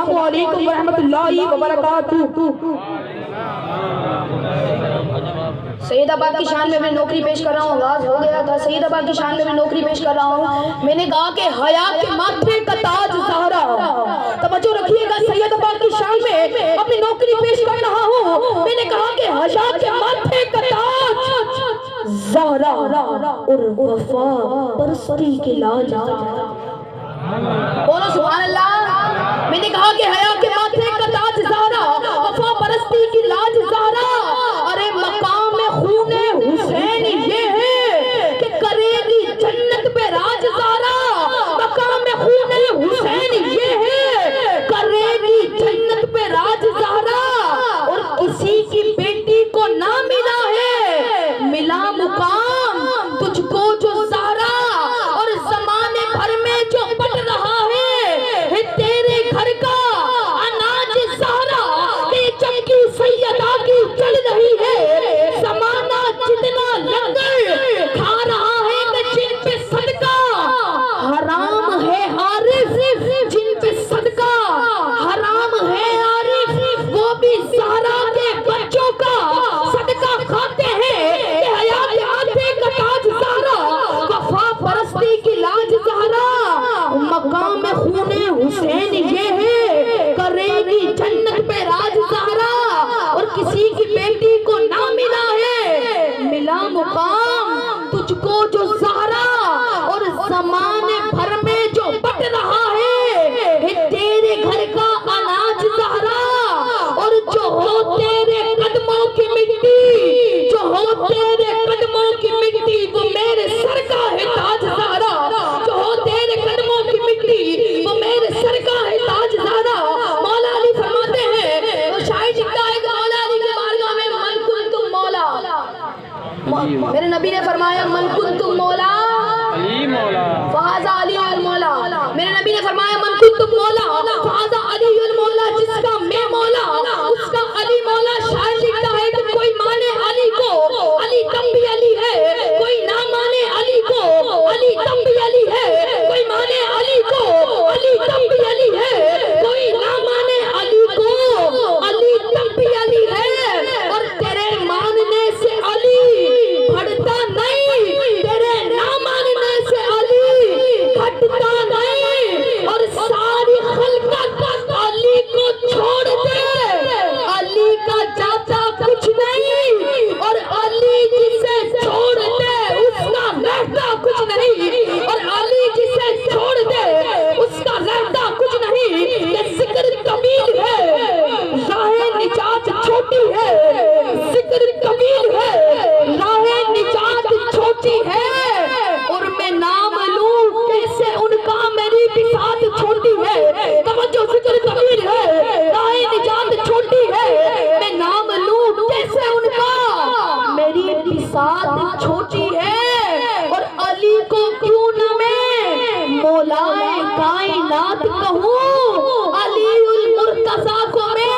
السلام علیکم ورحمۃ اللہ وبرکاتہ۔ سید آباد کی شان میں میں نوکری پیش کر رہا ہوں، آغاز ہو گیا تھا، سید آباد کی شان میں میں نوکری پیش کر رہا ہوں۔ میں نے کہا کہ حیا کے ماتھے کا تاج زہرا، توجہ رکھیے گا، سید آباد کی شان میں اپنی نوکری پیش کر رہا ہوں۔ میں نے کہا کہ حیا کے ماتھے کا تاج زہرا اور وفا پرستی کی لاج، بولو سبحان اللہ۔ میں نے کہا کہ حیا کے ماتھے کا تاج زہرا، وفا پرستی کی لاج زہرا، ارے مقام خون حسین یہ ہے کہ کرے گی جنت پہ راج زہرا، مقام خون حسین یہ ہے کرے گی جنت پہ راج زہرا، اور کسی کی بیٹی کو نہ ملا ہے ملا مقام تجھ کو جو زہرا، اور زمانے بھر میں جو بٹ رہا ہے تیرے گھر کا اناج زہرا، کہ چمکی سیدہ کی چل رہی ہے، زمانہ جتنا لنگر کھا رہا ہے کہ جن پہ صدقہ حرام ہے عارف، جن پہ صدقہ حرام ہے عارف، وہ بھی زہرا کے بچوں کا صدقہ کھاتے ہیں کہ حیا کے ماتھے کا تاج زہرا، وفا پرستی کی لاج زہرا، مقام خون حسین یہ ہے کرے گی جنت پہ راج زہرا، اور کسی کی بیٹی کو نہ ملا ہے ملا مقام تجھ کو جو زہرا، اور زمانے بھر میں جو بٹ رہا ہے تیرے گھر کا اناج زہرا، اور جو ہو تیرے قدموں کی مٹی، جو ہو تیرے قدموں کی مٹی وہ میرے سر کا ہے تاج زہرا، جو ہو تیرے قدموں کی مٹی وہ میرے سر کا ہے تاج زہرا۔ مولا علی فرماتے ہیں، وہ شاعر لکھتا ہے کہ مولا علی کے بارگاہ میں من کنتم مولا، میرے نبی نے فرمایا من کنتم مولا فہذا علی المولا، میرے نبی نے فرمایا من کنتم مولا فہذا علی المولا، جس کا میں مولا اس کا علی مولا۔ شاعر لکھتا ہے کہ کوئی مانے علی کو علی تب بھی علی ہے، کوئی نہ مانے علی کو علی تب بھی علی ہے، کوئی مانے علی کو علی تب بھی علی ہے، کوئی نہ مانے علی کو علی تب بھی علی ہے، اور تیرے ماننے سے علی بڑھتا نہیں، تیرے نہ ماننے سے علی گھٹتا نہیں، اور ساری خلقت علی کو چھوڑ دے، علی کا جاتا کچھ نہیں، اور علی جسے چھوڑ دے اس کا رہتا کچھ نہیں، اور علی جسے چھوڑ دے اس کا رہتا کچھ نہیں۔ یہ ذکر طویل ہے راہ نجات چھوٹی ہے، ذکر طویل ہے راہ نجات چھوٹی ہے، اور میں نام لوں کیسے ان کا میری بساط چھوٹی ہے، توجہ ذکر طویل ہے راہ نجات چھوٹی ہے، میں نام لوں کیسے ان کا میری بساط چھوٹی ہے، اور علی کو کیوں نہ میں مولا کائنات کہوں، علی المرتضیٰ کو میں